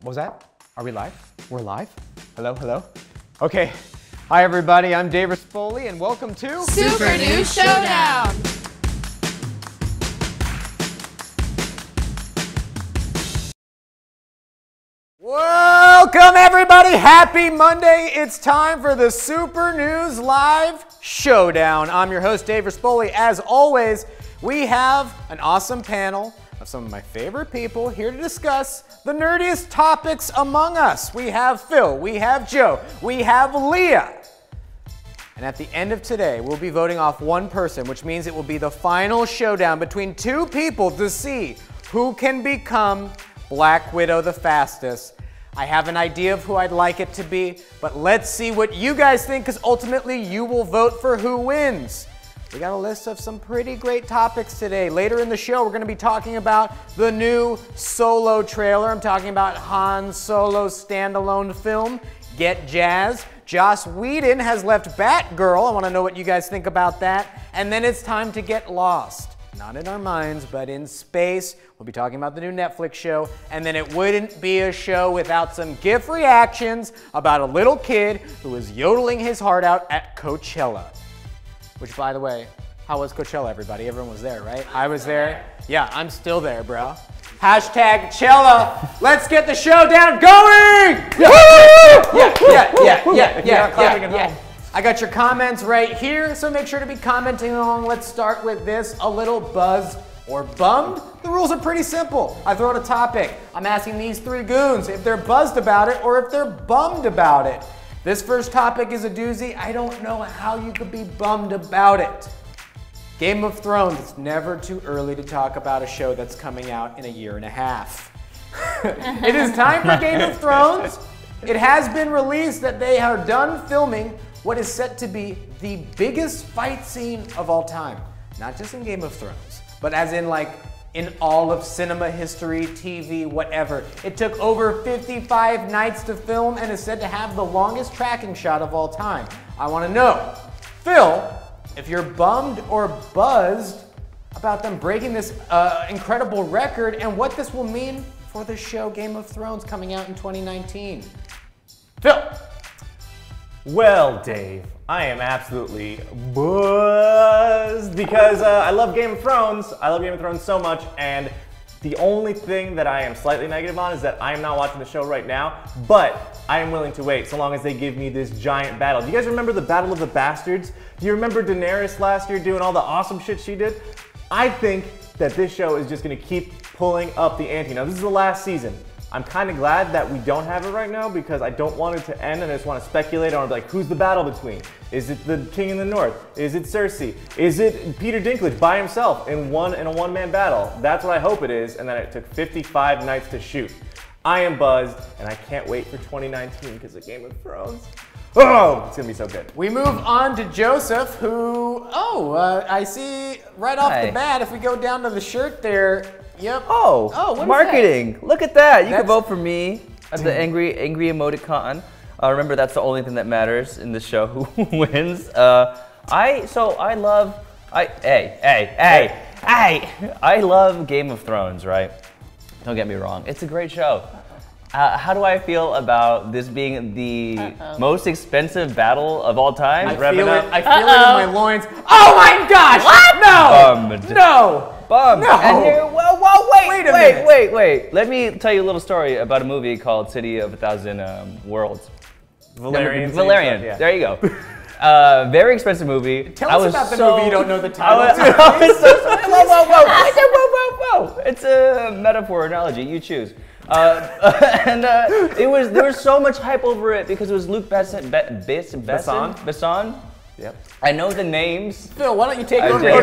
What was that? Are we live? We're live? Hello, hello? Okay. Hi, everybody. I'm Dave Rispoli, and welcome to Super News Showdown! Welcome, everybody. Happy Monday. It's time for the Super News Live Showdown. I'm your host, Dave Rispoli. As always, we have an awesome panel of some of my favorite people here to discuss the nerdiest topics among us. We have Phil, we have Joe, we have Leah. And at the end of today, we'll be voting off one person, which means it will be the final showdown between two people to see who can become Black Widow the fastest. I have an idea of who I'd like it to be, but let's see what you guys think, because ultimately you will vote for who wins. We got a list of some pretty great topics today. Later in the show, we're going to be talking about the new Solo trailer. I'm talking about Han Solo's standalone film, Get Jazz. Joss Whedon has left Batgirl. I want to know what you guys think about that. And then it's time to get lost. Not in our minds, but in space. We'll be talking about the new Netflix show. And then it wouldn't be a show without some GIF reactions about a little kid who was yodeling his heart out at Coachella. Which, by the way, how was Coachella, everybody? Everyone was there, right? I was there. Yeah, I'm still there, bro. Hashtag Chella. Let's get the showdown going! Yeah. I got your comments right here, so make sure to be commenting along. Let's start with this, a little buzzed or bummed. The rules are pretty simple. I throw out a topic. I'm asking these three goons if they're buzzed about it or if they're bummed about it. This first topic is a doozy. I don't know how you could be bummed about it. Game of Thrones. It's never too early to talk about a show that's coming out in a year and a half. It is time for Game of Thrones. It has been released that they are done filming what is set to be the biggest fight scene of all time. Not just in Game of Thrones, but as in like in all of cinema history, TV, whatever. It took over 55 nights to film and is said to have the longest tracking shot of all time. I want to know, Phil, if you're bummed or buzzed about them breaking this incredible record and what this will mean for the show Game of Thrones coming out in 2019. Phil. Well, Dave, I am absolutely buzzed because I love Game of Thrones. I love Game of Thrones so much, and the only thing that I am slightly negative on is that I am not watching the show right now, but I am willing to wait so long as they give me this giant battle. Do you guys remember the Battle of the Bastards? Do you remember Daenerys last year doing all the awesome shit she did? I think that this show is just gonna keep pulling up the ante. Now, this is the last season. I'm kind of glad that we don't have it right now because I don't want it to end and I just want to speculate. I want to be like, who's the battle between? Is it the King in the North? Is it Cersei? Is it Peter Dinklage by himself in a one-man battle? That's what I hope it is, and then it took 55 nights to shoot. I am buzzed, and I can't wait for 2019 because of Game of Thrones. Oh, it's gonna be so good. We move on to Joseph, who, I see right off the bat, if we go down to the shirt there, yep. Oh, what marketing. Look at that. You can vote for me as the angry emoticon. Remember, that's the only thing that matters in this show, who wins. I love Game of Thrones, right? Don't get me wrong. It's a great show. How do I feel about this being the most expensive battle of all time? I feel it in my loins. Oh my gosh! What? No! Bummed. No! Bummed. No! And here, wait. Let me tell you a little story about a movie called City of a Thousand Worlds. Valerian. Yeah. There you go. Very expensive movie. Tell us about the movie you don't know the title. Whoa. It's a metaphor, analogy. You choose. There was so much hype over it because it was Luc Besson. Yep. I know the names. Phil, why don't you take over? No.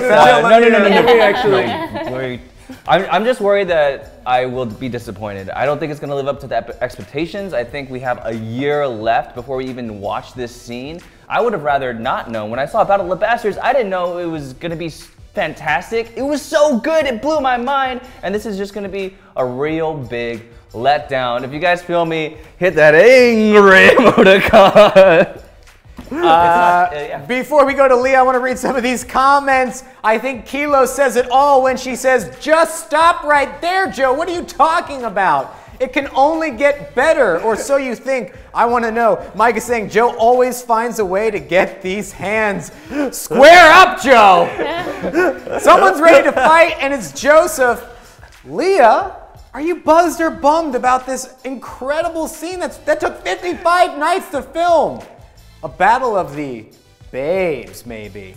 I'm just worried that I will be disappointed. I don't think it's going to live up to the expectations. I think we have a year left before we even watch this scene. I would have rather not known. When I saw Battle of the Bastards, I didn't know it was going to be fantastic. It was so good, it blew my mind. And this is just going to be a real big letdown. If you guys feel me, hit that angry emoticon. Before we go to Leah, I want to read some of these comments. I think Kilo says it all when she says, "Just stop right there, Joe. What are you talking about? It can only get better, or so you think. I want to know. Mike is saying Joe always finds a way to get these hands. Square up, Joe! Someone's ready to fight, and it's Joseph. Leah, are you buzzed or bummed about this incredible scene that took 55 nights to film? A battle of the babes, maybe.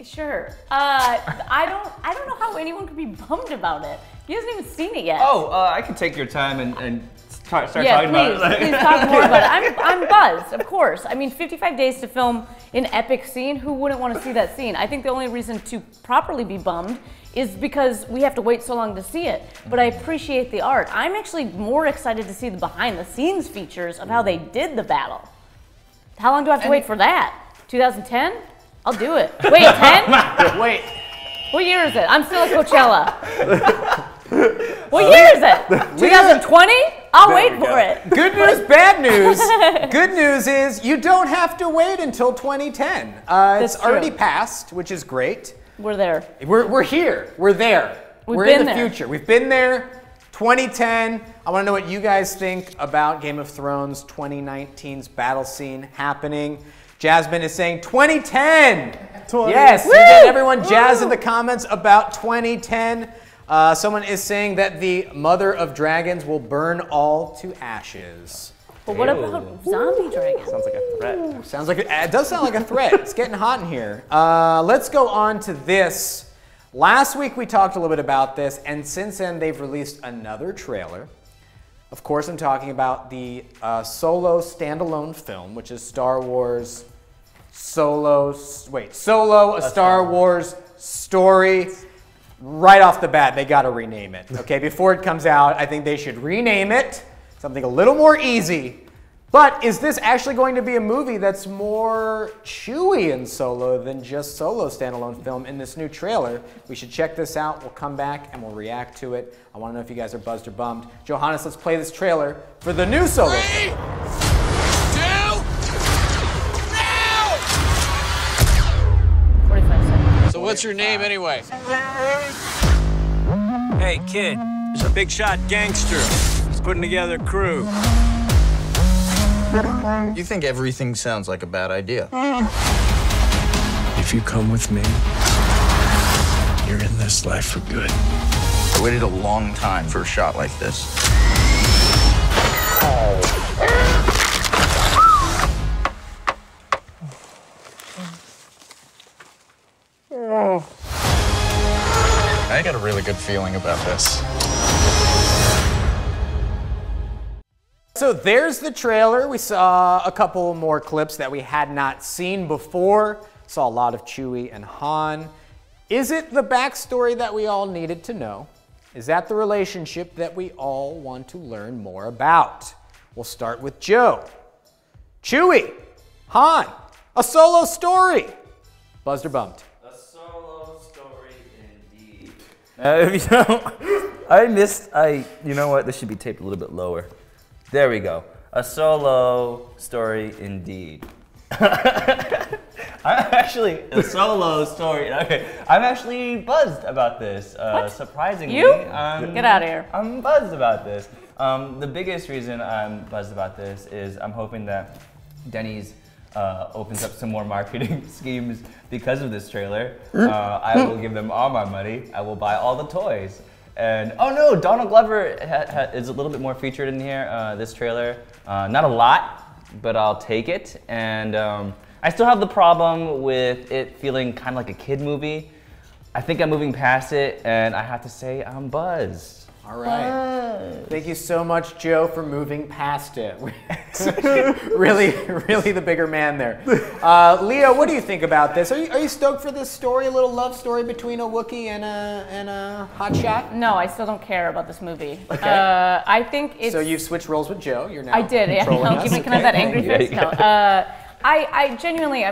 Sure. I don't know how anyone could be bummed about it. He hasn't even seen it yet. Oh, I could take your time and start talking please, about it. Please talk more about it. I'm buzzed, of course. I mean, 55 days to film an epic scene. Who wouldn't want to see that scene? I think the only reason to properly be bummed is because we have to wait so long to see it. But I appreciate the art. I'm actually more excited to see the behind the scenes features of how they did the battle. How long do I have to wait for that? 2010? I'll do it. Wait, 10? Wait. What year is it? I'm still at Coachella. What year is it? 2020? I'll wait for it. Good news, bad news. Good news is you don't have to wait until 2010. It's true. already passed, which is great. We're there. We're here. We're there. We're in the future. We've been there. 2010. I want to know what you guys think about Game of Thrones 2019's battle scene happening. Jasmine is saying 2010. Yes, you get everyone jazzed in the comments about 2010. Someone is saying that the mother of dragons will burn all to ashes. But what about zombie dragons? Sounds like a threat. Sounds like it does sound like a threat. It's getting hot in here. Let's go on to this. Last week we talked a little bit about this, and since then they've released another trailer. Of course, I'm talking about the Solo standalone film, which is Star Wars Solo, a Star Wars story. Right off the bat, they got to rename it. Okay, before it comes out, I think they should rename it something a little more easy. But is this actually going to be a movie that's more Chewie in Solo than just Solo standalone film in this new trailer? We should check this out. We'll come back and we'll react to it. I want to know if you guys are buzzed or bummed. Johannes, let's play this trailer for the new Solo. 3, 2, now! 45 seconds. So what's your name anyway? Hey, kid, there's a big shot gangster. He's putting together a crew. You think everything sounds like a bad idea. If you come with me, you're in this life for good. I waited a long time for a shot like this. I got a really good feeling about this. So there's the trailer. We saw a couple more clips that we had not seen before. Saw a lot of Chewie and Han. Is it the backstory that we all needed to know? Is that the relationship that we all want to learn more about? We'll start with Joe. Chewie, Han, a Solo story. Buzzed or bumped? A Solo story indeed. You know what? This should be taped a little bit lower. There we go. A Solo story indeed. I'm actually buzzed about this. Surprisingly. You? Get out of here. I'm buzzed about this. The biggest reason I'm buzzed about this is I'm hoping that Denny's opens up some more marketing schemes because of this trailer. I will give them all my money. I will buy all the toys. And oh no, Donald Glover is a little bit more featured in here, this trailer. Not a lot, but I'll take it. And I still have the problem with it feeling kind of like a kid movie. I think I'm moving past it, and I have to say I'm buzzed. All right. Thank you so much, Joe, for moving past it. really the bigger man there. Leah, what do you think about this? Are you stoked for this story, a little love story between a Wookiee and a hotshot? No, I still don't care about this movie. Okay. I think it's... So you've switched roles with Joe. You're now I did. Yeah, controlling us. Can I have that angry Yeah, face? yeah. No. I genuinely,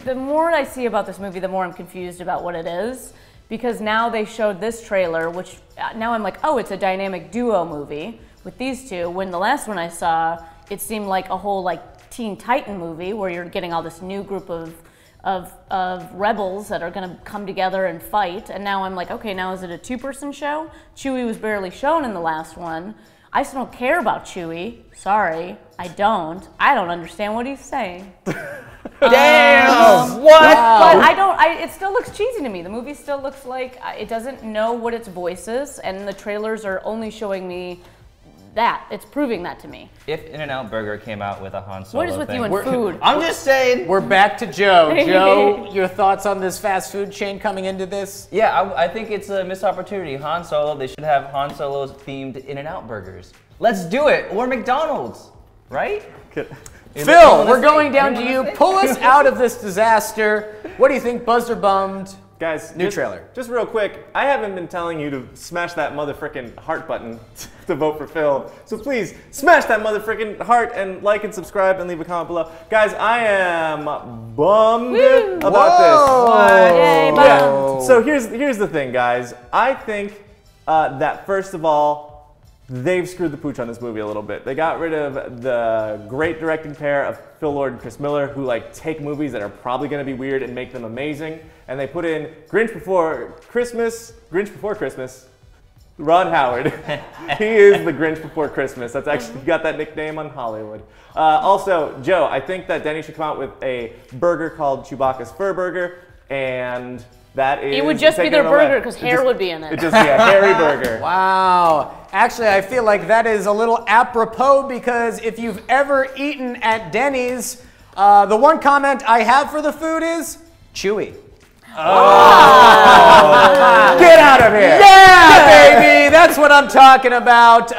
the more I see about this movie, the more I'm confused about what it is. Because now they showed this trailer, which now I'm like, oh, it's a dynamic duo movie with these two. When the last one I saw, it seemed like a whole like Teen Titan movie where you're getting all this new group of rebels that are gonna come together and fight. And now I'm like, okay, now is it a two-person show? Chewie was barely shown in the last one. I still don't care about Chewie. Sorry, I don't. I don't understand what he's saying. Damn! What? But I don't. It still looks cheesy to me. The movie still looks like it doesn't know what its voice is, and the trailers are only showing me that. It's proving that to me. If In-N-Out Burger came out with a Han Solo What is with thing, you and food? I'm just saying. We're back to Joe. Joe, your thoughts on this fast food chain coming into this? Yeah, I think it's a missed opportunity. Han Solo, they should have Han Solo's themed In-N-Out burgers. Let's do it, or McDonald's, right? Phil, we're going down to you. Pull us out of this disaster. What do you think, buzzed or bummed? Guys, New trailer. Just real quick, I haven't been telling you to smash that motherfucking heart button to vote for Phil. So please, smash that motherfucking heart and like and subscribe and leave a comment below. Guys, I am bummed about this. Yay, bummed. Yeah. So here's the thing, guys. I think that first of all, they've screwed the pooch on this movie a little bit. They got rid of the great directing pair of Phil Lord and Chris Miller, who like take movies that are probably going to be weird and make them amazing. And they put in Grinch Before Christmas, Ron Howard. He is the Grinch Before Christmas. That's actually, he got that nickname on Hollywood. Also, Joe, I think that Denny should come out with a burger called Chewbacca's Fur Burger, and that is... It would just be their burger because hair would be in it. It'd just be a hairy burger. Wow. Actually, I feel like that is a little apropos because if you've ever eaten at Denny's, the one comment I have for the food is chewy. Oh. Get out of here! Yeah, baby! That's what I'm talking about.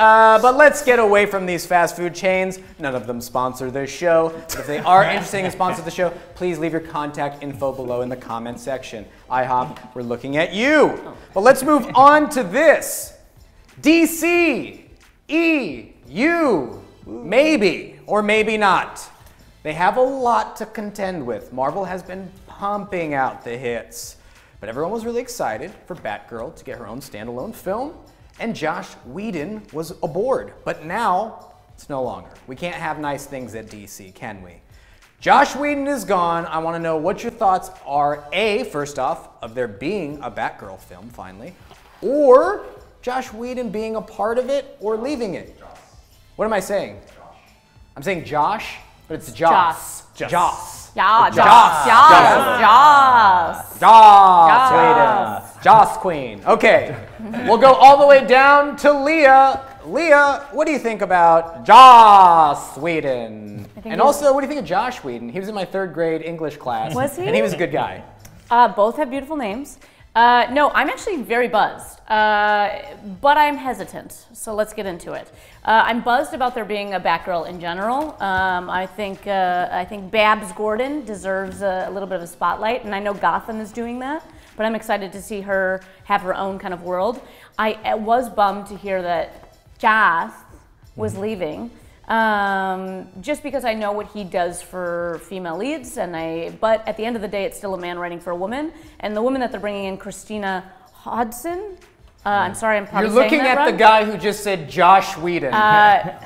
But let's get away from these fast food chains. None of them sponsor this show. But if they are interested in sponsoring the show, please leave your contact info below in the comment section. IHOP, we're looking at you. But let's move on to this. DC, EU, maybe or maybe not. They have a lot to contend with. Marvel has been pumping out the hits. But everyone was really excited for Batgirl to get her own standalone film, and Josh Whedon was aboard. But now, it's no longer. We can't have nice things at DC, can we? Josh Whedon is gone. I want to know what your thoughts are, A, first off, of there being a Batgirl film, finally, or Josh Whedon being a part of it or leaving it. What am I saying? I'm saying Josh, but it's Joss. Joss. Yeah, Joss. Joss. Whedon. Joss Queen. Okay. We'll go all the way down to Leah. Leah, what do you think about Joss Whedon? And also, what do you think of Josh Whedon? He was in my 3rd grade English class. Was he? And he was a good guy. Both have beautiful names. No, I'm actually very buzzed, but I'm hesitant. So let's get into it. I'm buzzed about there being a Batgirl in general. I think Babs Gordon deserves a little bit of a spotlight, and I know Gotham is doing that. But I'm excited to see her have her own kind of world. I was bummed to hear that Joss was leaving. Just because I know what he does for female leads, but at the end of the day, it's still a man writing for a woman, and the woman that they're bringing in, Christina Hodson. I'm sorry, I'm probably You're looking saying that at wrong. the guy who just said Josh Whedon.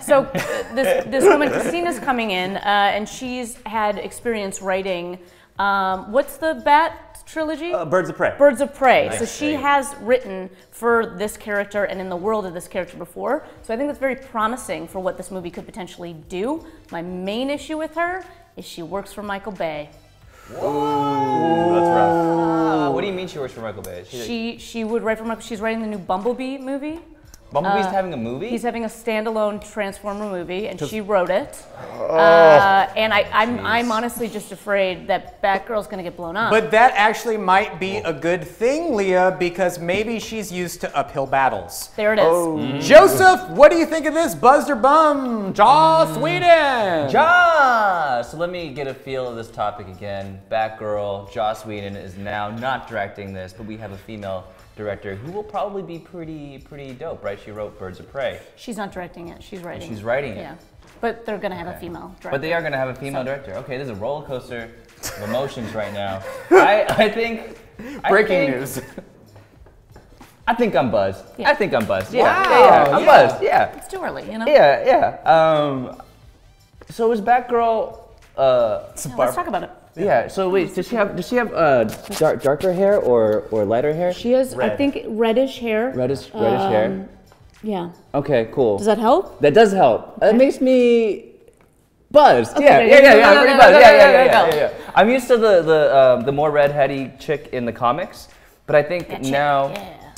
So this woman, Christina's coming in, and she's had experience writing. What's the Bat trilogy? Birds of Prey. Birds of Prey. Nice. So she has written for this character and in the world of this character before. So I think that's very promising for what this movie could potentially do. My main issue with her is she works for Michael Bay. Ooh, that's rough. What do you mean she works for Michael Bay? She would write for Michael. She's writing the new Bumblebee movie. Bumblebee's having a movie? He's having a standalone Transformer movie, and she wrote it. And I'm honestly just afraid that Batgirl's gonna get blown up. But that actually might be a good thing, Leah, because maybe she's used to uphill battles. There it is. Joseph, what do you think of this? Buzzed or bum? Joss Whedon. Joss! So let me get a feel of this topic again. Batgirl, Joss Whedon is now not directing this, but we have a female director who will probably be pretty dope, right? She wrote Birds of Prey. She's not directing it. She's writing. She's writing it. Yeah, but they're gonna have a female director. But they are going to have a female director. Okay, there's a roller coaster of emotions right now. I think. Breaking news. I think I'm buzzed. Yeah. I think I'm buzzed. Yeah, Wow, I'm buzzed. Yeah, It's too early, you know. yeah. So is Batgirl? Yeah, let's talk about it. Yeah. So wait, does she have darker hair or lighter hair? She has, I Red. think, reddish hair. Reddish hair. Yeah. Okay, cool. Does that help? That does help. It makes me buzzed. Okay, Yeah, go, pretty go, buzzed. go, Yeah. go. I'm used to the more redheady chick in the comics, but I think now.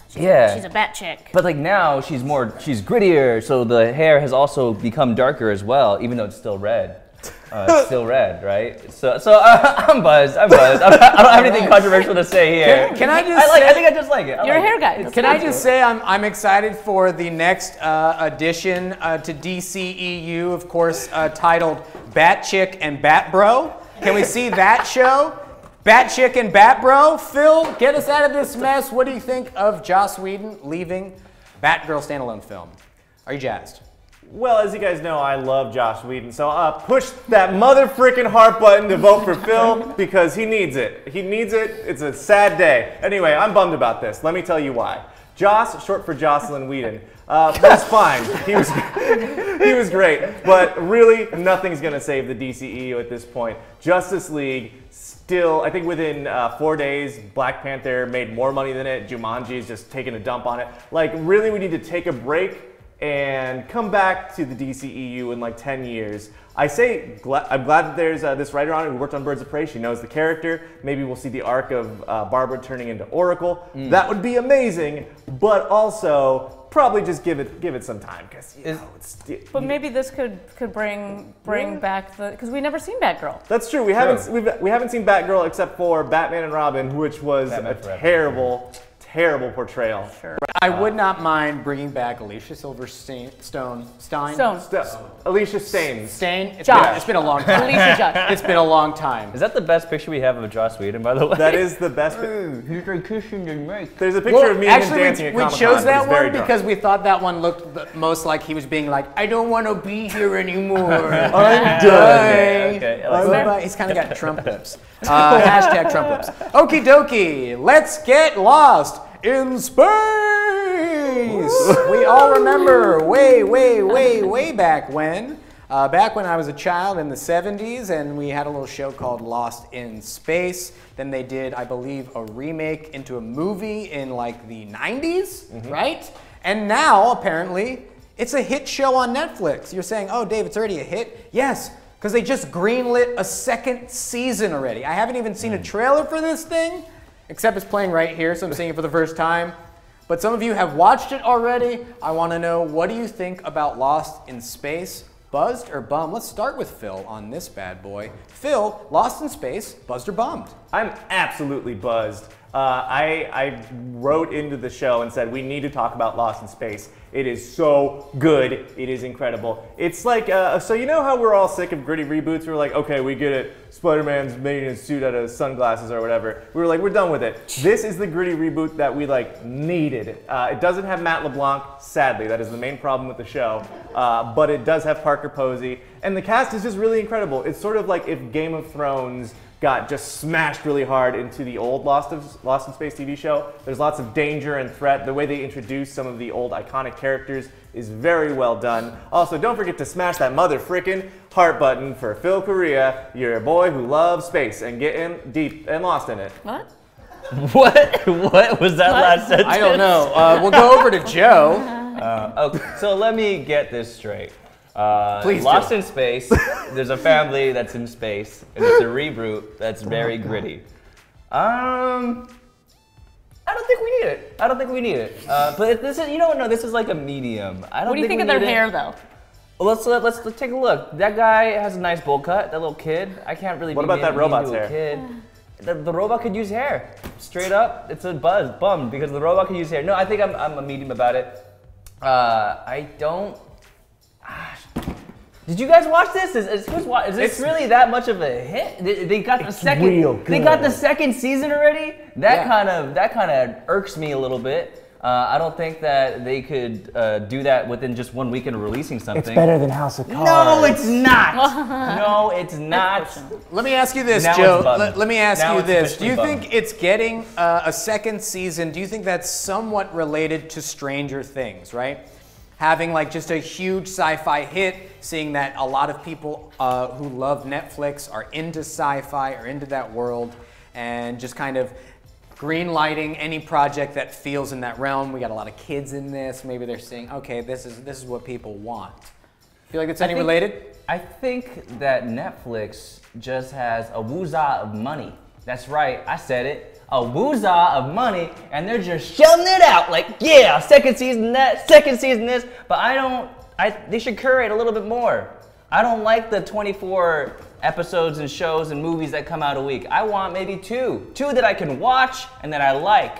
She's a bat chick. But like now she's grittier, so the hair has also become darker as well, even though it's still red. It's still red, right? So I'm buzzed. I don't have anything controversial to say here. Can I just I think I just like it. You're a hair guy. Can I just say I'm excited for the next addition to DCEU, of course, titled Bat Chick and Bat Bro. Can we see that show? Bat Chick and Bat Bro. Phil, get us out of this mess. What do you think of Joss Whedon leaving Batgirl standalone film? Are you jazzed? Well, as you guys know, I love Joss Whedon, so push that mother frickin' heart button to vote for Phil because he needs it. He needs it. It's a sad day. Anyway, I'm bummed about this. Let me tell you why. Joss, short for Jocelyn Whedon, was fine. He was great, but really nothing's gonna save the DCEU at this point. Justice League still, I think within 4 days, Black Panther made more money than it. Jumanji is just taking a dump on it. Like, really, we need to take a break and come back to the DCEU in like 10 years. I'm glad that there's this writer on it who worked on Birds of Prey. She knows the character. Maybe we'll see the arc of Barbara turning into Oracle. That would be amazing, but also probably just give it some time because But maybe this could bring back because we never seen Batgirl. That's true. We haven't seen Batgirl except for Batman and Robin, which was terrible portrayal. Sure. I would not mind bringing back Alicia Silverstone. Alicia Staines. It's been a long time. Alicia Josh. It's been a long time. Is that the best picture we have of Joss Whedon, by the way? That is the best. He's like kissing your mic. There's a picture of me and him actually, dancing at we Comic-Con, chose but that it's very one dark. because we thought that one looked the most like he was being like, I don't want to be here anymore. I'm done. Okay, I like that. Bye. He's kind of got Trump lips. Hashtag Trump lips. Okie dokie, let's get lost in space. We all remember way back when. Back when I was a child in the 70s, and we had a little show called Lost in Space. Then they did, I believe, a remake into a movie in like the 90s, right? And now, apparently, it's a hit show on Netflix. You're saying, oh, Dave, it's already a hit? Yes, because they just greenlit a second season already. I haven't even seen a trailer for this thing, except it's playing right here, so I'm seeing it for the first time. But some of you have watched it already. I want to know, what do you think about Lost in Space? Buzzed or bummed? Let's start with Phil on this bad boy. Phil, Lost in Space, buzzed or bummed? I'm absolutely buzzed. I wrote into the show and said we need to talk about Lost in Space. It is so good. It is incredible. It's like, so you know how we're all sick of gritty reboots? We're like, okay, we get it. Spider-Man's made in a suit out of sunglasses or whatever. We were like, we're done with it. This is the gritty reboot that we like needed. It doesn't have Matt LeBlanc, sadly. That is the main problem with the show. But it does have Parker Posey. And the cast is just really incredible. It's sort of like if Game of Thrones got just smashed really hard into the old Lost in Space TV show. There's lots of danger and threat. The way they introduce some of the old iconic characters is very well done. Also, don't forget to smash that mother frickin' heart button for Phil Correa. You're a boy who loves space and getting deep and lost in it. What? What was that last sentence? I don't know. We'll go over to Joe. Okay, so let me get this straight. Please Lost do. in Space, there's a family that's in space, and it's a reboot that's very gritty. I don't think we need it. I don't think we need it. But this is, you know, no, this is like a medium. I don't. What do you think of their hair, though? Well, let's take a look. That guy has a nice bowl cut. That little kid. I can't really. What about that robot's hair? Kid. The robot could use hair. Straight up, it's a bum because the robot could use hair. No, I think I'm a medium about it. I don't. Did you guys watch this? Is this really that much of a hit? They got the second. Real good. They got the second season already. That kind of irks me a little bit. I don't think that they could do that within just 1 week of releasing something. It's better than House of Cards. No, it's not. No, it's not. Let me ask you this, Now Joe. it's bugging. Let me ask Now you it's this. Do you officially think it's getting a second season? Do you think that's somewhat related to Stranger Things, right? Having like just a huge sci-fi hit, seeing that a lot of people who love Netflix are into sci-fi or into that world, and just kind of green lighting any project that feels in that realm. We got a lot of kids in this. Maybe they're saying, okay, this is what people want. Feel like it's any related? I think that Netflix just has a woozah of money. That's right, I said it. A woozah of money, and they're just shelling it out like, yeah, second season that, second season this. But they should curate a little bit more. I don't like the 24 episodes and shows and movies that come out a week. I want maybe two that I can watch and that I like.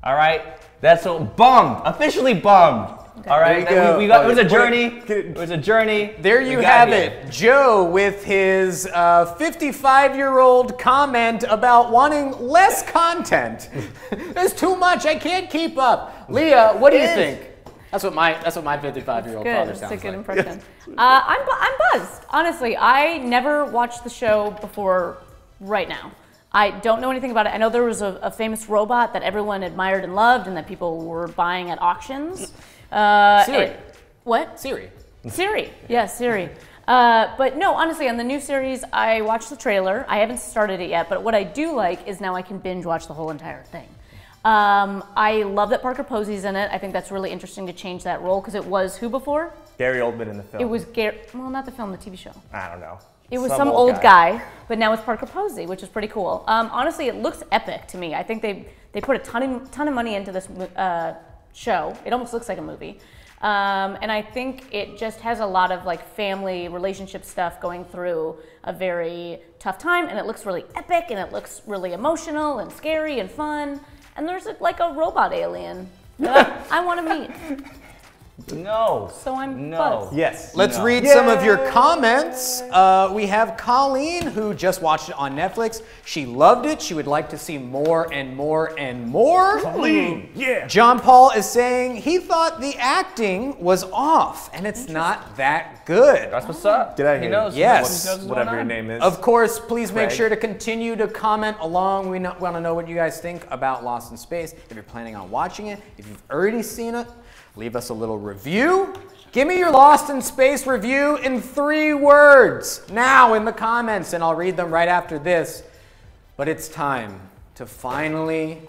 All right, that's so bummed, officially bummed. Okay. All right, it was a journey. It was a journey. There you have it. Joe with his 55-year-old comment about wanting less content. There's too much. I can't keep up. Leah, what do you think? That's what my 55-year-old father sounds like. That's a good impression. I'm buzzed. Honestly, I never watched the show before right now. I don't know anything about it. I know there was a famous robot that everyone admired and loved and that people were buying at auctions. Siri. What? Siri. Siri. Yes, Siri. But no, honestly, on the new series, I watched the trailer. I haven't started it yet, but what I do like is now I can binge watch the whole entire thing. I love that Parker Posey's in it. I think that's really interesting to change that role because it was who before? Gary Oldman in the film. It was Gary. Well, not the film, the TV show. I don't know. It was some old guy, but now it's Parker Posey, which is pretty cool. Honestly, it looks epic to me. I think they put a ton of money into this show. It almost looks like a movie. And I think it just has a lot of like family relationship stuff going through a very tough time, and it looks really epic, and it looks really emotional and scary and fun. And there's like a robot alien that I want to meet. No. So I'm buzzed. Yes. Let's read some of your comments. We have Colleen, who just watched it on Netflix. She loved it. She would like to see more and more and more. Colleen, yeah. John Paul is saying he thought the acting was off, and it's not that good. That's what's up. Did I hear? He knows. Yes. He knows what's Whatever going your on. name is. Of course, please make Craig. sure to continue to comment along. We want to know what you guys think about Lost in Space. If you're planning on watching it, if you've already seen it, leave us a little review. Give me your Lost in Space review in 3 words now in the comments, and I'll read them right after this. But it's time to finally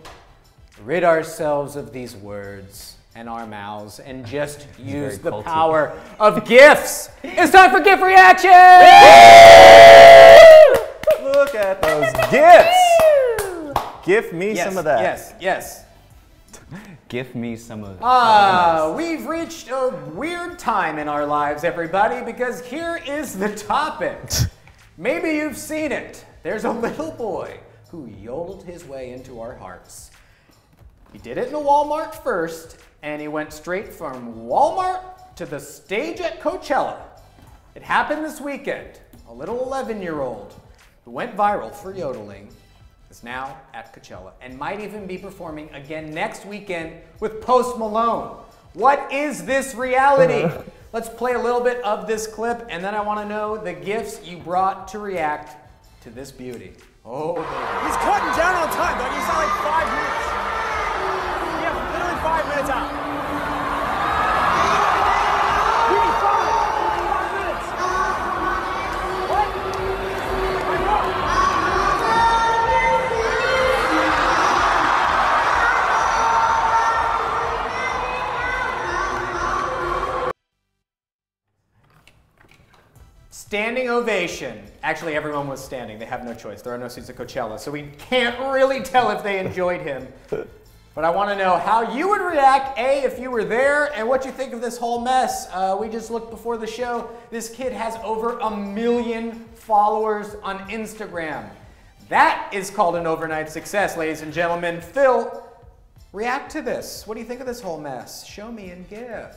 rid ourselves of these words and our mouths and just use the power of GIFs. It's time for GIF reaction! Look at those GIFs. Give me some of that. Yes. Give me some of that. We've reached a weird time in our lives, everybody, because here is the topic. Maybe you've seen it. There's a little boy who yodeled his way into our hearts. He did it in a Walmart first, and he went straight from Walmart to the stage at Coachella. It happened this weekend. A little 11-year-old who went viral for yodeling is now at Coachella and might even be performing again next weekend with Post Malone. What is this reality? Let's play a little bit of this clip, and then I want to know the gifts you brought to react to this beauty. Oh, he's cutting down on time, dog. He's not like 5 minutes. Yeah, literally 5 minutes out. We need 5 minutes. What? I know. standing ovation. Actually, everyone was standing. They have no choice. There are no seats at Coachella, so we can't really tell if they enjoyed him. But I want to know how you would react, A, if you were there, and what you think of this whole mess. We just looked before the show. This kid has over 1 million followers on Instagram. That is called an overnight success, ladies and gentlemen. Phil, react to this. What do you think of this whole mess? Show me and give.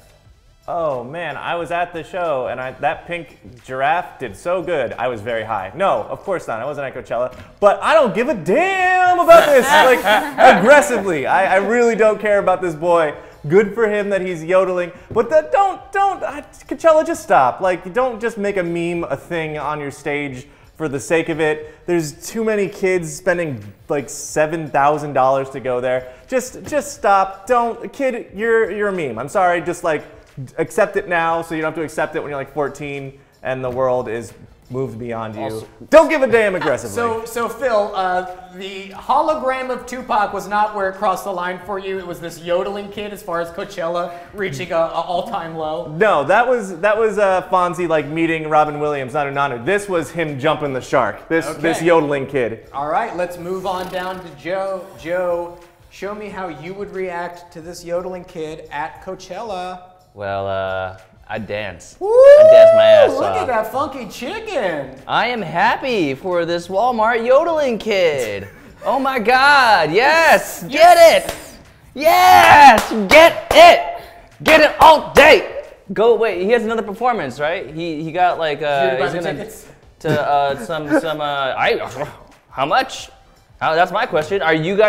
Oh man, I was at the show and that pink giraffe did so good. I was very high. No, of course not. I wasn't at Coachella. But I don't give a damn about this, like aggressively. I really don't care about this boy. Good for him that he's yodeling. But Coachella, just stop. Like, don't just make a meme a thing on your stage for the sake of it. There's too many kids spending like $7,000 to go there. Just stop. Don't, kid, you're a meme. I'm sorry, just like, accept it now so you don't have to accept it when you're like 14 and the world is moved beyond you. Don't give a damn aggressively. So Phil, the hologram of Tupac was not where it crossed the line for you. It was this yodeling kid as far as Coachella reaching a all-time low. No, that was Fonzie like meeting Robin Williams, not Unanu. This was him jumping the shark. This yodeling kid. All right, let's move on down to Joe. Joe, show me how you would react to this yodeling kid at Coachella. Well, I'd dance. Woo! I'd dance my ass Look off. at that funky chicken. I am happy for this Walmart yodeling kid. Oh my God, yes, get it. Yes, get it. Get it all day. Go, wait, he has another performance, right? He got like, Did you buy he's the gonna, tickets? how much? That's my question.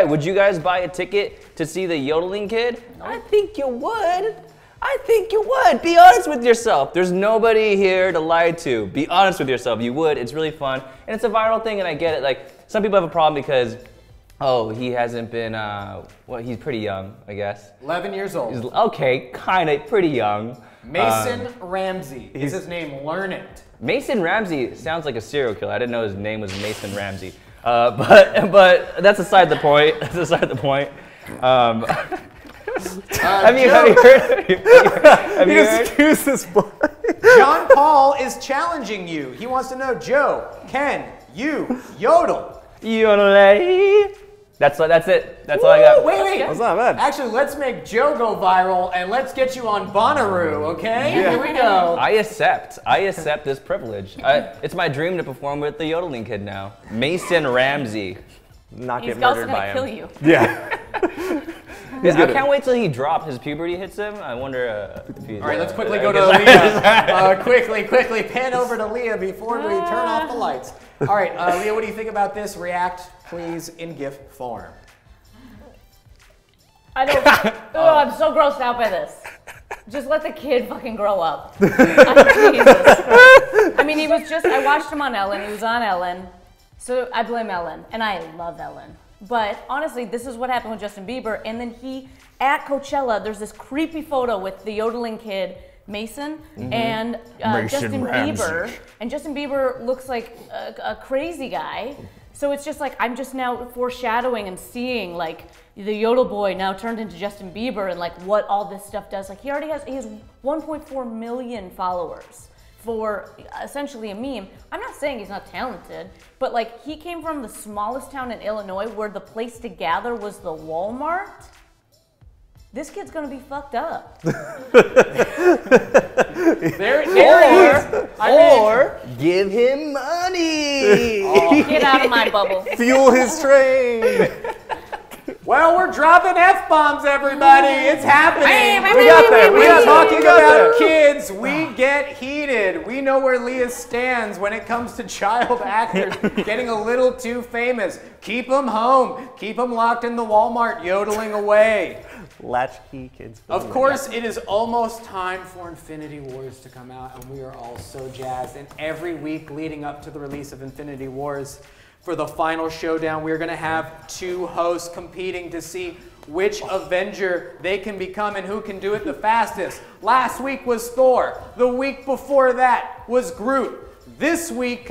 Would you guys buy a ticket to see the yodeling kid? I think you would. I think you would. Be honest with yourself. There's nobody here to lie to. Be honest with yourself. You would. It's really fun. And it's a viral thing, and I get it. Like, some people have a problem because, oh, he hasn't been, well, he's pretty young, I guess. 11 years old. Okay, kind of pretty young. Mason Ramsey is his name. Learn it. Mason Ramsey sounds like a serial killer. I didn't know his name was Mason Ramsey. But that's aside the point. That's aside the point. Have you heard? Excuse this boy. John Paul is challenging you. He wants to know, Joe, can you yodel? Yodelay. That's it. That's all I got. Wait. That's not bad. Actually, let's make Joe go viral and let's get you on Bonnaroo, okay? Yeah. Here we go. I accept this privilege. It's my dream to perform with the yodeling kid now. Mason Ramsey. Not He's get also murdered by gonna him. kill you. Yeah. I can't wait till he drops. His puberty hits him. I wonder if he's... All right, let's quickly go to Leah. Quickly pan over to Leah before we turn off the lights. All right, Leah, what do you think about this? React, please, in GIF form. I don't. Oh, I'm so grossed out by this. Just let the kid fucking grow up. Jesus. I mean, he was just. I watched him on Ellen. He was on Ellen, so I blame Ellen, and I love Ellen. But honestly, this is what happened with Justin Bieber. And then at Coachella, there's this creepy photo with the yodeling kid, Mason, and Justin Bieber. And Justin Bieber looks like a crazy guy. So it's just like, I'm just now foreshadowing and seeing like the yodel boy now turned into Justin Bieber and like what all this stuff does. Like he has 1.4 million followers for essentially a meme. I'm not saying he's not talented, but like he came from the smallest town in Illinois where the place to gather was the Walmart. This kid's gonna be fucked up. There he is. Or give him money. Get out of my bubble. Fuel his train. Well, we're dropping F-bombs, everybody. It's happening. We got that. We got Talking talking about kids, we get heated. We know where Leah stands when it comes to child actors getting a little too famous. Keep them home. Keep them locked in the Walmart, yodeling away. Latchkey kids. Of course, it is almost time for Infinity Wars to come out, and we are all so jazzed. And every week leading up to the release of Infinity Wars, for the final showdown, we're going to have two hosts competing to see which Avenger they can become and who can do it the fastest. Last week was Thor. The week before that was Groot. This week,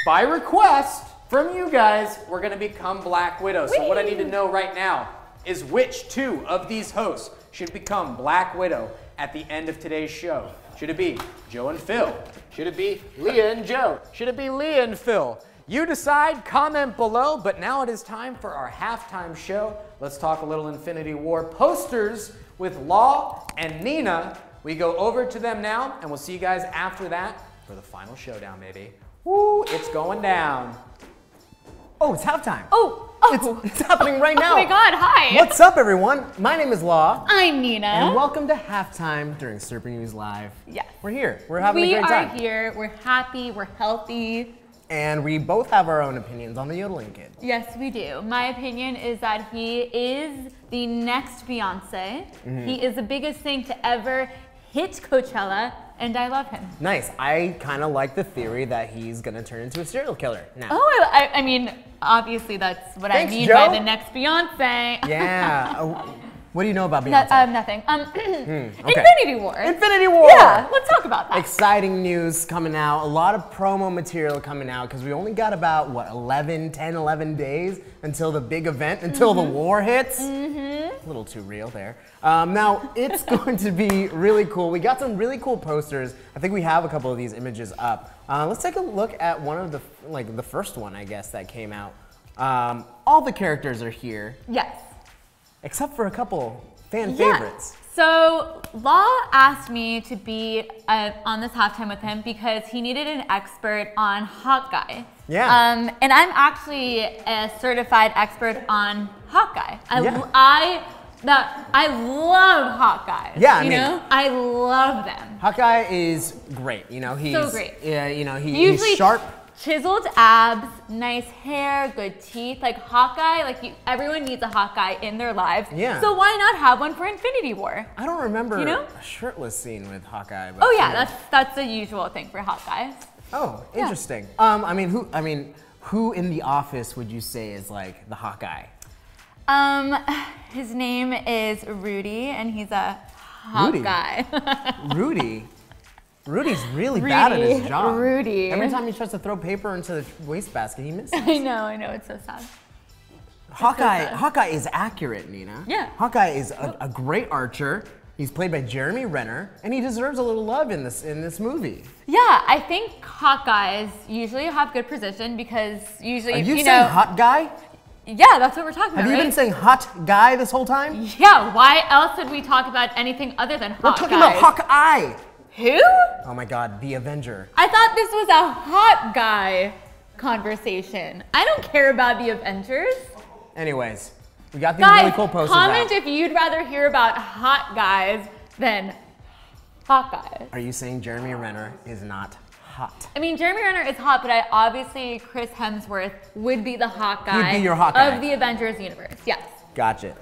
by request from you guys, we're going to become Black Widow. So what I need to know right now is which two of these hosts should become Black Widow at the end of today's show. Should it be Joe and Phil? Should it be Leah and Joe? Should it be Leah and Phil? You decide, comment below, but now it is time for our halftime show. Let's talk a little Infinity War posters with Law and Nina. We go over to them now, and we'll see you guys after that for the final showdown, baby. Woo, it's going down. Oh, it's halftime. Oh. It's happening right now. Oh my God, hi. What's up, everyone? My name is Law. I'm Nina. And welcome to halftime during Super News Live. Yes. We're here. We're having a great time. We are here. We're happy. We're healthy. And we both have our own opinions on the yodeling kid. Yes, we do. My opinion is that he is the next Beyonce. He is the biggest thing to ever hit Coachella, and I love him. Nice. I kind of like the theory that he's going to turn into a serial killer now. Oh, I mean, obviously that's what Thanks, I mean Joe. by the next Beyonce. Yeah. What do you know about Beyonce? Nothing. Okay. Infinity War. Infinity War! Yeah, let's talk about that. Exciting news coming out. A lot of promo material coming out because we only got about, 11 days until the big event, until the war hits. A little too real there. Now, it's going to be really cool. We got some really cool posters. I think we have a couple of these images up. Let's take a look at one of the first one, I guess, that came out. All the characters are here. Yes. Except for a couple fan favorites. So Law asked me to be on this halftime with him because he needed an expert on Hawkeye. Yeah. And I'm actually a certified expert on Hawkeye. I love Hawkeye. Yeah, you know, I love them. Hawkeye is great. You know, he's so great. Yeah, you know, Usually he's sharp. Chiseled abs, nice hair, good teeth. Like Hawkeye, everyone needs a Hawkeye in their lives. Yeah. So why not have one for Infinity War? I don't remember a shirtless scene with Hawkeye. But, oh yeah, that's the usual thing for Hawkeyes. Oh, interesting. Who in the office would you say is like the Hawkeye? His name is Rudy, and he's a Hawkeye. Rudy? Rudy's really bad at his job. Rudy. Every time he tries to throw paper into the wastebasket, he misses. I know, it's so sad. Hawkeye is accurate, Nina. Yeah. Hawkeye is a great archer. He's played by Jeremy Renner, and he deserves a little love in this movie. Yeah, I think Hawkeyes usually have good precision because usually, Are you saying hot guy? Yeah, that's what we're talking about, Have you been saying hot guy this whole time? Yeah, why else would we talk about anything other than hot We're talking about Hawkeye. Who? Oh my God, the Avenger. I thought this was a hot guy conversation. I don't care about the Avengers. Anyways, we got these really cool posters comment out. if you'd rather hear about hot guys than Hawkeye. Are you saying Jeremy Renner is not hot? I mean, Jeremy Renner is hot, but obviously Chris Hemsworth would be the Hawkeye He'd be your Hawkeye of the Avengers universe. Yes. Gotcha.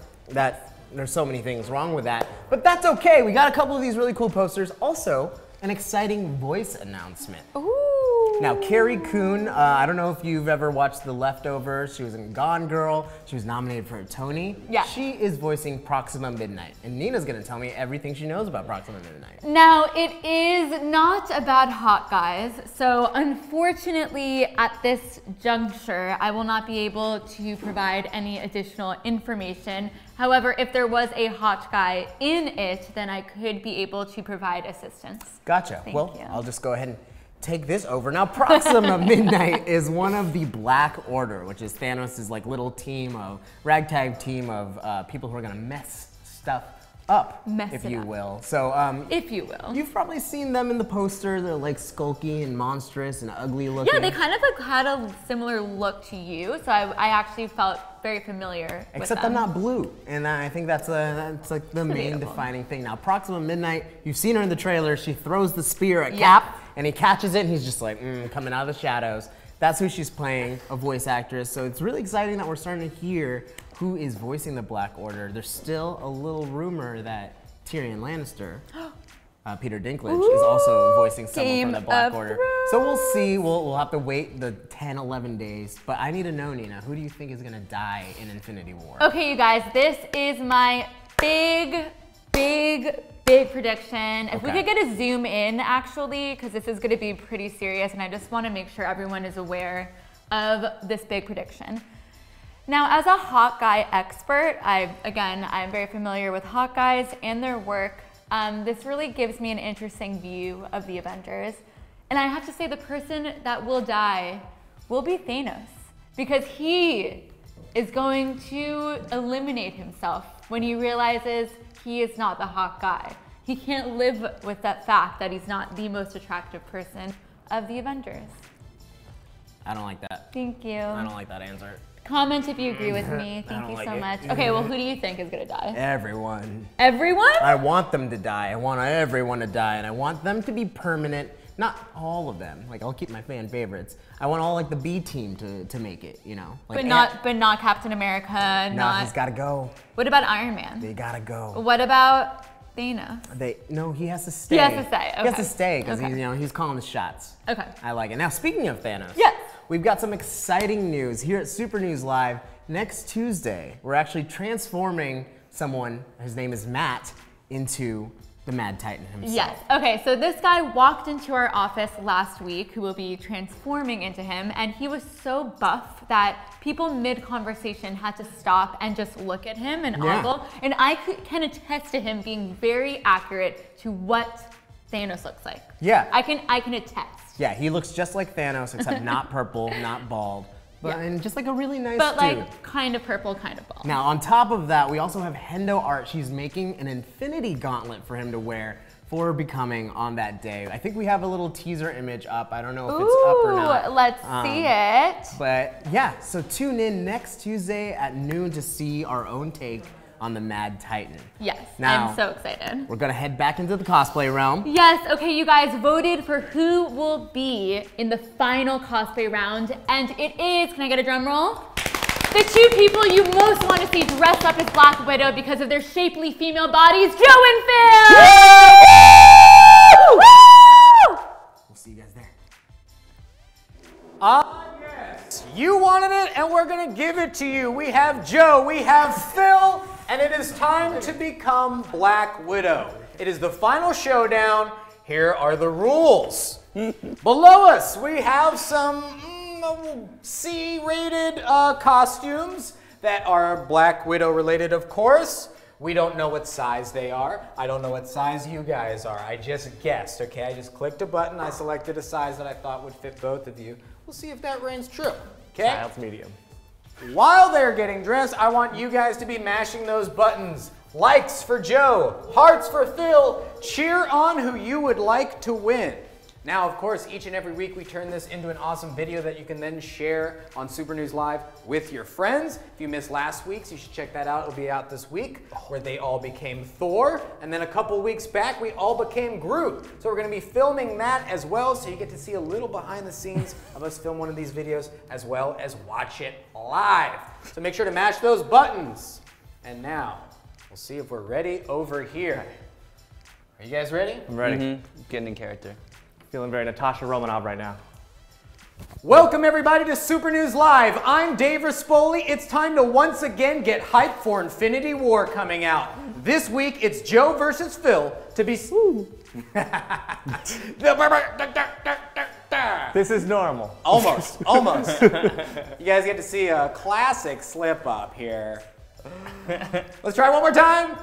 There's so many things wrong with that, but that's okay. We got a couple of these really cool posters. Also, an exciting voice announcement. Ooh. Now, Carrie Coon, I don't know if you've ever watched The Leftovers. She was in Gone Girl. She was nominated for a Tony. Yeah. She is voicing Proxima Midnight, and Nina's gonna tell me everything she knows about Proxima Midnight. Now, it is not about hot guys, so unfortunately at this juncture, I will not be able to provide any additional information. However, if there was a hot guy in it, then I could be able to provide assistance. Gotcha. Thank Well, you. I'll just go ahead and take this over. Now, Proxima Midnight is one of the Black Order, which is Thanos' little ragtag team of people who are gonna mess stuff up, if you will. So, if you will. You've probably seen them in the poster. They're skulky and monstrous and ugly looking. Yeah, they kind of had a similar look to you, so I actually felt very familiar with Except them. I'm not blue, and I think that's the main defining thing. Now, Proxima Midnight, you've seen her in the trailer. She throws the spear at Cap, and he catches it, and he's just coming out of the shadows. That's who she's playing, a voice actress. So it's really exciting that we're starting to hear who is voicing the Black Order. There's still a little rumor that Tyrion Lannister, Peter Dinklage, is also voicing someone from the Black Order. So we'll see. We'll have to wait the 10, 11 days. But I need to know, Nina, who do you think is going to die in Infinity War? Okay, you guys, this is my big prediction. If we could get a zoom in, actually, because this is going to be pretty serious, and I just want to make sure everyone is aware of this big prediction. Now, as a Hawkeye expert, I'm very familiar with Hawkeyes and their work. This really gives me an interesting view of the Avengers. And I have to say the person that will die will be Thanos, because he is going to eliminate himself when he realizes he is not the Hawkeye. He can't live with that fact that he's not the most attractive person of the Avengers. I don't like that. Thank you. I don't like that answer. Comment if you agree with me. Thank you so much. Okay, well, who do you think is gonna die? Everyone. Everyone? I want them to die. I want everyone to die, and I want them to be permanent. Not all of them. I'll keep my fan favorites. I want all the B team to make it. But not Captain America. No, he's got to go. What about Iron Man? They gotta go. What about Thanos? No, he has to stay. He has to stay. Okay. He has to stay because he's calling the shots. Okay. I like it. Now, speaking of Thanos, yes, we've got some exciting news here at Super News Live. Next Tuesday, we're actually transforming someone, his name is Matt, into the Mad Titan himself. Yes. Okay, so this guy walked into our office last week, who will be transforming into him, and he was so buff that people mid-conversation had to stop and just look at him and ogle. And I can attest to him being very accurate to what Thanos looks like. Yeah. I can attest. Yeah, he looks just like Thanos, except not purple, not bald, but and just like a really nice But dude. like kind of purple, kind of bald. Now, on top of that, we also have Hendo Art. She's making an infinity gauntlet for him to wear for becoming on that day. I think we have a little teaser image up. I don't know if it's up or not. Let's see it. But yeah, so tune in next Tuesday at noon to see our own take on the Mad Titan. Yes, Now, I'm so excited. We're gonna head back into the cosplay realm. Yes, okay, you guys voted for who will be in the final cosplay round, and it is, can I get a drum roll? The two people you most want to see dressed up as Black Widow because of their shapely female bodies, Joe and Phil! Woo! We'll see you guys there. Yes, you wanted it, and we're gonna give it to you. We have Joe, we have Phil, and it is time to become Black Widow. It is the final showdown. Here are the rules. Below us, we have some C-rated costumes that are Black Widow related, of course. We don't know what size they are. I don't know what size you guys are. I just guessed, okay? I just clicked a button. I selected a size that I thought would fit both of you. We'll see if that rings true, okay? Child's medium. While they're getting dressed, I want you guys to be mashing those buttons. Likes for Joe, hearts for Phil, cheer on who you would like to win. Now, of course, each and every week we turn this into an awesome video that you can then share on Super News Live with your friends. If you missed last week's, you should check that out. It'll be out this week, where they all became Thor. And then a couple weeks back, we all became Groot. So we're gonna be filming that as well, so you get to see a little behind the scenes of us film one of these videos, as well as watch it live. So make sure to mash those buttons. And now, we'll see if we're ready over here. Are you guys ready? I'm ready. Getting in character. Feeling very Natasha Romanoff right now. Welcome everybody to Super News Live. I'm Dave Rispoli. It's time to once again get hyped for Infinity War coming out. This week it's Joe versus Phil to be... This is normal. Almost, almost. You guys get to see a classic slip up here. Let's try one more time.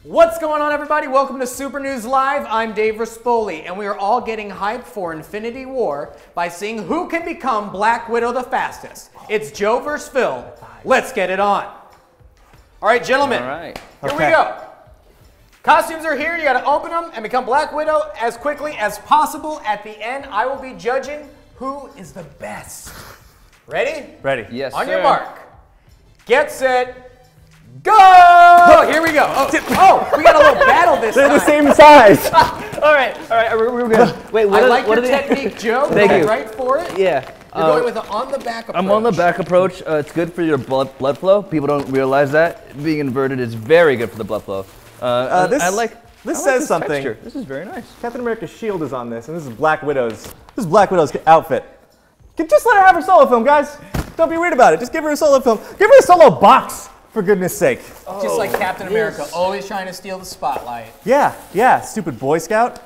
What's going on, everybody? Welcome to Super News Live. I'm Dave Rispoli, and we are all getting hyped for Infinity War by seeing who can become Black Widow the fastest. It's Joe versus Phil. Let's get it on. All right, gentlemen. All right. Here we go. Costumes are here. You got to open them and become Black Widow as quickly as possible. At the end, I will be judging who is the best. Ready? Ready. Yes, On sir. your mark. Get set. Go! Here we go. Oh, we got a little battle this time. They're the same size. All right, we're good. Wait, I like your technique, Joe. Thank Going you. right for it. Yeah. You're going with an on-the-back approach. I'm on the back approach. It's good for your blood flow. People don't realize that. Being inverted is very good for the blood flow. This says something. Texture. This is very nice. Captain America's shield is on this, and this is Black Widow's. This is Black Widow's outfit. Just let her have her solo film, guys. Don't be weird about it. Just give her a solo film. Give her a solo box, for goodness sake. Just like Captain America, always trying to steal the spotlight. Yeah, stupid Boy Scout.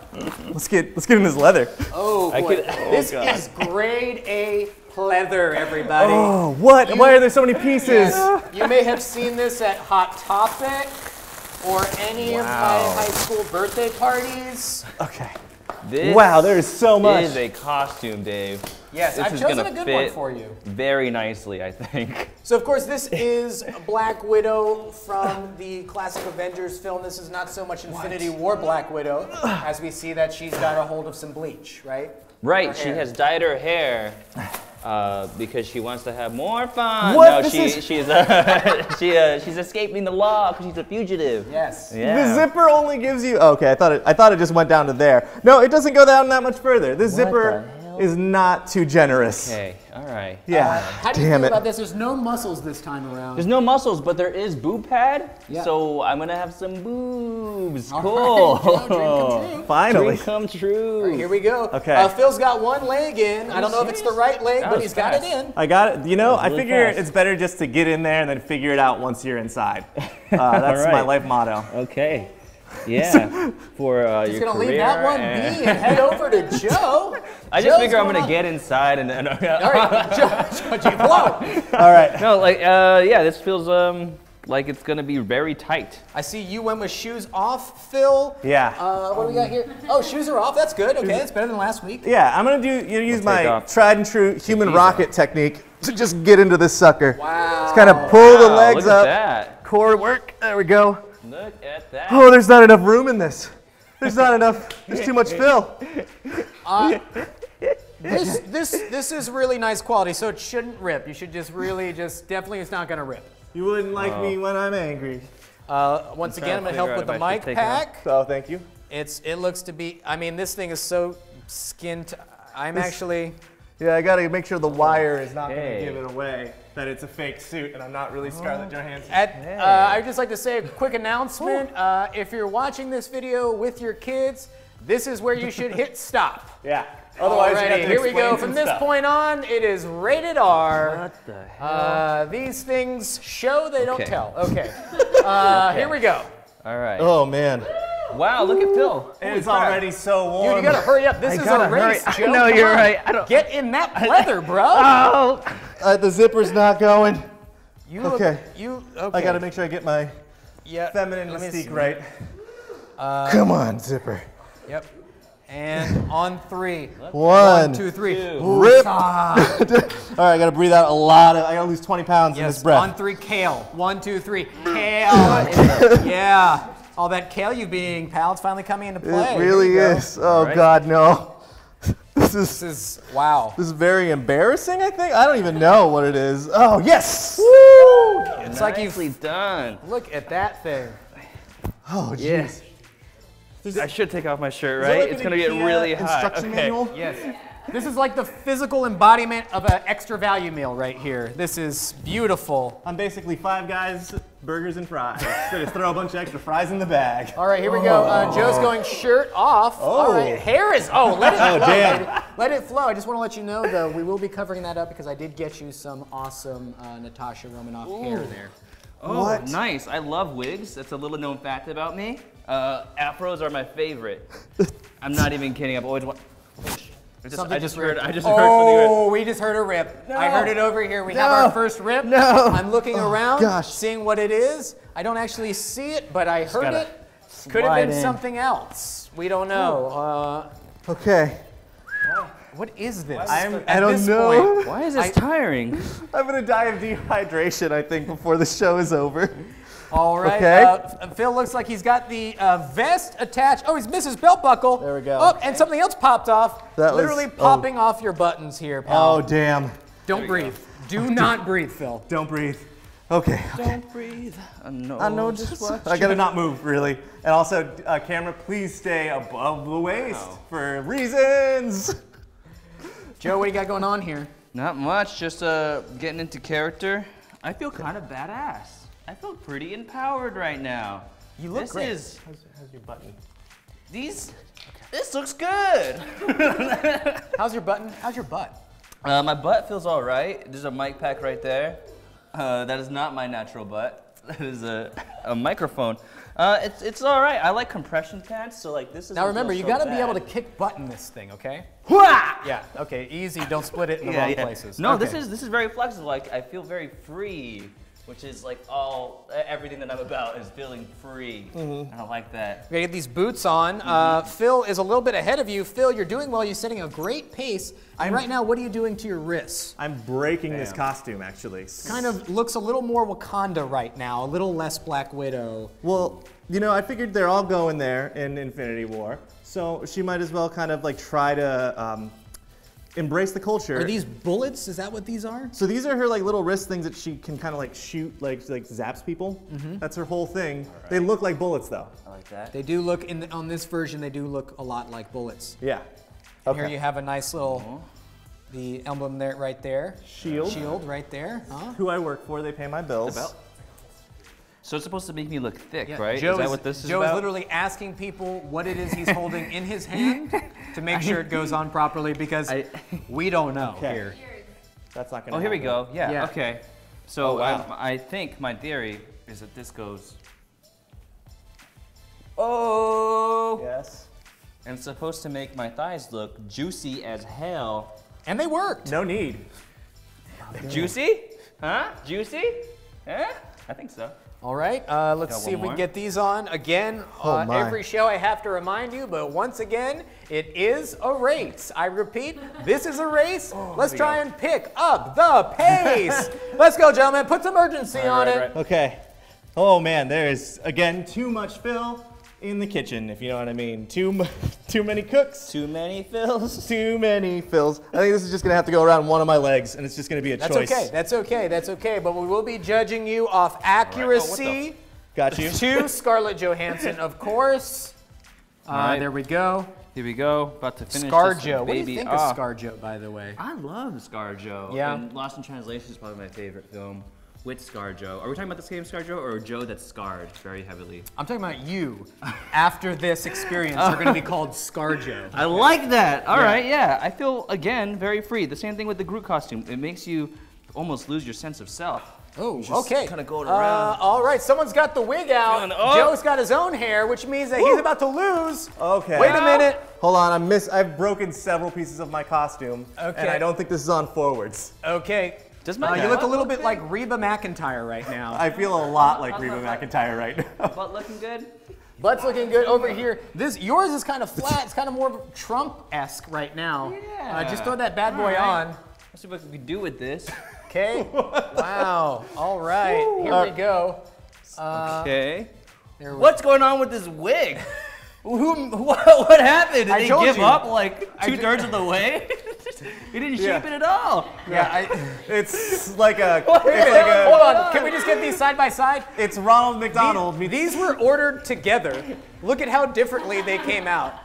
Let's get in this leather. Oh boy, this is grade A leather, everybody. Oh, what? Why are there so many pieces? Yes, you may have seen this at Hot Topic or any of my high school birthday parties. Okay. This Wow, there is so much. is a costume, Dave. Yes, This I've is chosen gonna a good fit one for you. very nicely, I think. So of course this is Black Widow from the classic Avengers film. This is not so much Infinity War Black Widow, as we see that she's got a hold of some bleach, right? Right, she has dyed her hair because she wants to have more fun. What? No, This she's escaping the law because she's a fugitive. Yes. Yeah. The zipper only gives you. Okay, I thought it just went down to there. No, it doesn't go down that much further. This zipper. the hell? is not too generous. Okay, all right. Yeah. How do you feel about this? There's no muscles this time around. There's no muscles, but there is boob pad. Yeah. So I'm gonna have some boobs. All Cool. right, Joe, dream come true. Finally. Dream come true. All right, here we go. Okay. Phil's got one leg in. I don't know if it's the right leg, That but was he's got it fast. in. I got it. You know, I really figure fast. it's better just to get in there and then figure it out once you're inside. That's All my right. life motto. Okay. Yeah. For He's your gonna career leave that one and- be and head over to Joe. I just Joe's figure I'm going gonna on. get inside and All right, Joe, G, flow. All right. no, like yeah, this feels like it's gonna be very tight. I see you went with shoes off, Phil. Yeah. What do we got here? Oh, shoes are off. That's good. Okay, it's better than last week. Yeah, I'm gonna use my off. tried and true human these rocket technique to just get into this sucker. Wow. Just kind of pull the Wow, legs look up. at that. Core work. There we go. Look at that. Oh, there's not enough room in this. There's not enough. There's too much fill. This is really nice quality, so it shouldn't rip. You should definitely it's not gonna rip. You wouldn't like me when I'm angry. Once again, I'm gonna help with the mic pack. So thank you. It looks to be. I mean, this thing is so skinned. I'm actually. Yeah, I gotta make sure the wire is not Okay. gonna give it away that it's a fake suit and I'm not really Scarlett Johansson. I'd just like to say a quick announcement. If you're watching this video with your kids, this is where you should hit stop. Yeah. Otherwise, you have Alrighty, to here we explain go. some From this stuff. point on, it is rated R. What the hell? These things show, they don't Okay. tell. Okay. Here we go. All right. Oh man. Wow, look at Phil. It's already so warm. Dude, you gotta hurry up. This is a race, Joe. No, Come you're on. right. I don't. Get in that leather, bro. Oh. The zipper's not going. You look, Okay. okay. I gotta make sure I get my Yeah. feminine let me see. mystique right. Come on, zipper. Yep. And on three. 1, 2, 3. rip. All right, I gotta breathe out a lot of. I gotta lose 20 pounds in this breath. On 3, kale. 1, 2, 3. Kale. Yeah. All that kale you being, pal, it's finally coming into play. It really Here you go. is. Oh right. God, no. This is wow. This is very embarrassing. I think I don't even know what it is. Oh yes. Woo! It's like Nicely you've done. look at that thing. Oh Yeah. jeez. I should take off my shirt, Is that right? like It's an gonna get IKEA really hot. instruction Okay. manual? Yes. This is like the physical embodiment of an extra value meal right here. This is beautiful. I'm basically 5 guys, burgers and fries. So just throw a bunch of extra fries in the bag. All right, here we go. Joe's going shirt off. All right, hair is. Oh, let it flow. damn. Let it flow. I just want to let you know, though, we will be covering that up because I did get you some awesome Natasha Romanoff hair there. Oh, What? nice. I love wigs. That's a little known fact about me. Afros are my favorite. I'm not even kidding. I've always wanted. I just heard from the Oh, we just heard a rip. I heard it over here. We have our first rip. No. I'm looking around, gosh. seeing what it is. I don't actually see it, but I heard gotta it. Could have slide been in. something else. We don't know. Okay. What is this? I At don't this know. point, Why is this tiring? I'm gonna die of dehydration. I think before the show is over. all right. Okay. Phil looks like he's got the vest attached. Oh, he's missed his belt buckle. There we go. Oh, and something else popped off. That was- Literally popping off your buttons here, Oh pal. damn. Don't breathe. Do not breathe, Phil. Don't breathe. Okay. Don't breathe. I know just what. I gotta not move really. And also, camera, please stay above the waist for reasons. Joe, what do you got going on here? Not much. Just getting into character. I feel kind of badass. I feel pretty empowered right now. You look great. How's your button? This looks good. How's your button? How's your butt? My butt feels all right. There's a mic pack right there. That is not my natural butt. That is a microphone. It's all right. I like compression pants, so like this is. Now remember, you gotta be able to kick button this thing, okay? Hwah! Yeah, okay, easy. Don't split it in the wrong places. No, Okay. this is very flexible. Like I feel very free, which is like everything that I'm about is feeling free. And I like that. We gotta get these boots on. Phil is a little bit ahead of you. Phil, you're doing well. You're setting a great pace. And right now, what are you doing to your wrists? I'm breaking this costume actually. Kind of looks a little more Wakanda right now, a little less Black Widow. Well, you know, I figured they're all going there in Infinity War, so she might as well kind of like try to embrace the culture. Are these bullets? Is that what these are? So these are her like little wrist things that she can kind of like shoot, like zaps people. That's her whole thing. They look like bullets though. I like that. They do look, on this version, they do look a lot like bullets. Yeah. And here you have a nice little, the emblem there, right there. Shield. Shield right there. Huh? Who I work for, they pay my bills. The belt. So it's supposed to make me look thick, Yeah. right? Joe is that what this is Joe about? is literally asking people what it is he's holding in his hand to make sure it goes on properly because we don't know here. That's not gonna Oh, here we happen. go. Yeah, Yeah. okay. So Oh, wow. I think my theory is that this goes. Oh! Yes. And it's supposed to make my thighs look juicy as hell. And they worked. No need. Juicy? Huh? Juicy? Huh? I think so. All right, let's Got see one if we can more? get these on. Again, Oh, my. every show I have to remind you, but once again, it is a race. I repeat, this is a race. Let's try and pick up the pace. Let's go, gentlemen. Put some urgency on it. Okay. Oh man, there's again too much fill in the kitchen, if you know what I mean. Too many cooks. Too many fills. Too many fills. I think this is just gonna have to go around one of my legs, and it's just gonna be a That's choice. okay. That's okay. That's okay. But we will be judging you off accuracy. Got you. To Scarlett Johansson, of course. right. There we go. Here we go. About to finish this ScarJo. What do baby you think off. of ScarJo, by the way? I love ScarJo. Yeah. And Lost in Translation is probably my favorite film with ScarJo. Are we talking about the same ScarJo or Joe that's scarred very heavily? I'm talking about you. After this experience, are going to be called ScarJo. I like that. All right, yeah. I feel, again, very free. The same thing with the Groot costume. It makes you almost lose your sense of self. Oh, okay. Kind of going around. All right, someone's got the wig out. Feeling- oh. Joe's got his own hair, which means that he's about to lose. Okay. Wait a minute. Hold on, I've broken several pieces of my costume, Okay. and I don't think this is on forwards. Okay. Does my You look a little bit like Reba McEntire right now. I feel a lot like Reba McEntire right now. Butt looking good? Butt's looking good over here. Yours is kind of flat. It's kind of more Trump-esque right now. Yeah. Just throw that bad boy on. Let's see what we can do with this. Okay. Wow. All right. Here we go. Okay. There we What's going on with this wig? What happened? Did I they told give you. up like two-thirds of the way? He didn't shape it at all. Yeah. It's like a. Hold on. Can we just get these side by side? It's Ronald McDonald. These were ordered together. Look at how differently they came out.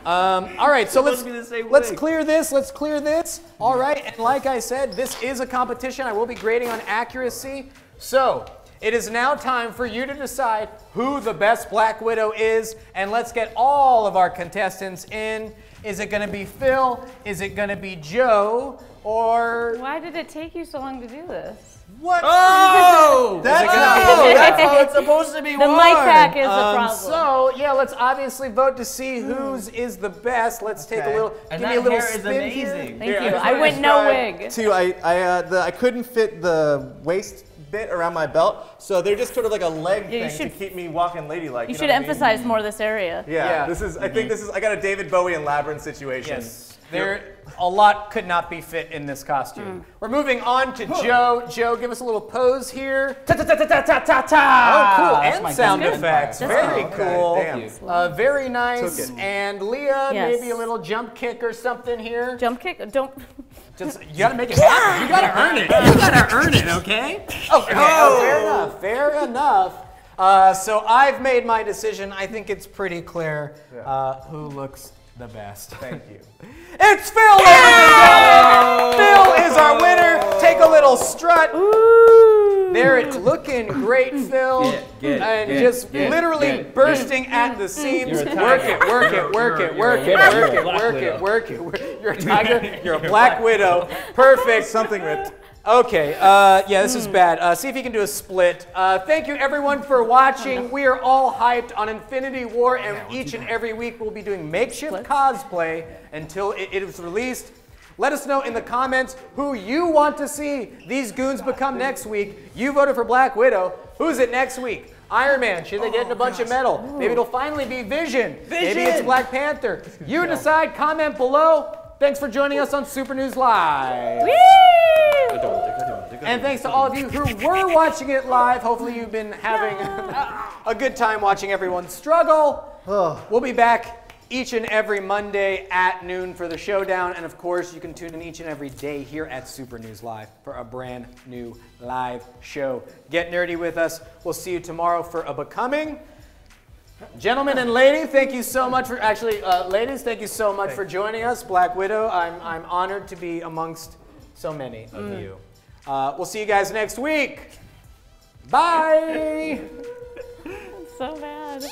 All right, so let's supposed to be the same let's wig. clear this. Let's clear this. All right, and like I said, this is a competition. I will be grading on accuracy. So it is now time for you to decide who the best Black Widow is, and let's get all of our contestants in. Is it going to be Phil? Is it going to be Joe? Or Why did it take you so long to do this? what? Oh! That's That's how it's supposed to be The worn. mic pack is the problem. So yeah, let's obviously vote to see whose is the best. Let's take a little. And give that me a little hair is spin here. amazing. Thank you. I went no wig. Too, I couldn't fit the waist bit around my belt, so they're just sort of like a leg Yeah, you thing to should- keep me walking ladylike. You know should what I mean? emphasize more this area. Yeah, Yeah. this is. I think this is. I got a David Bowie and Labyrinth situation. Yes. There, a lot could not be fit in this costume. We're moving on to Joe. Joe, give us a little pose here. Ta ta ta ta ta ta ta. Oh, cool. That's And my sound good effects. That's Very good. cool. Okay, damn. Very nice. Took it. And Leah, Yes. maybe a little jump kick or something here. Jump kick? Don't. Just you gotta make it happen. You gotta earn it. You gotta earn it, okay? Okay. Fair enough. Fair enough. So I've made my decision. I think it's pretty clear who looks the best. Thank you. It's Phil, ladies and gentlemen. Phil is our winner. Take a little strut. There, it's looking great, Phil. And just literally bursting at the seams. Work it, work it, work it, work it, work it, work it, work it. You're a tiger. You're a Black Widow. Perfect. Something ripped. Okay, yeah, this is bad. See if you can do a split. Thank you everyone for watching. We are all hyped on Infinity War, and each and every week we'll be doing makeshift cosplay until it is released. Let us know in the comments who you want to see these goons become next week. You voted for Black Widow. Who's it next week? Iron Man. Should they get in a bunch of metal? Maybe it'll finally be Vision. Maybe it's Black Panther. You decide. Comment below. Thanks for joining us on Super News Live. And thanks to all of you who were watching it live. Hopefully you've been having a good time watching everyone struggle. We'll be back each and every Monday at noon for the Showdown. And of course, you can tune in each and every day here at Super News Live for a brand new live show. Get nerdy with us. We'll see you tomorrow for a Becoming. Gentlemen and lady, thank you so much for ladies, thank you so much for joining us. Black Widow, I'm honored to be amongst so many of you. We'll see you guys next week. Bye. So bad.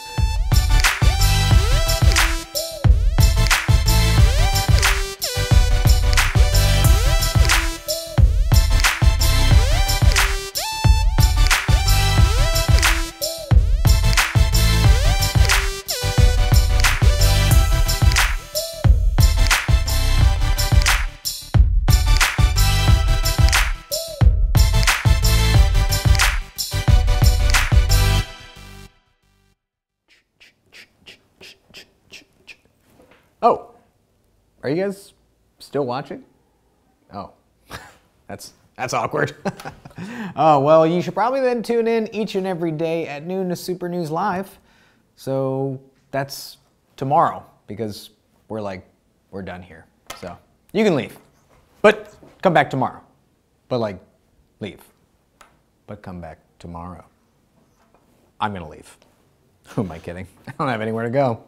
Oh, are you guys still watching? Oh, that's awkward. Oh, well, you should probably then tune in each and every day at noon to Super News Live. So that's tomorrow because we're done here. So you can leave, but come back tomorrow. But leave, but come back tomorrow. I'm gonna leave. Who am I kidding? I don't have anywhere to go.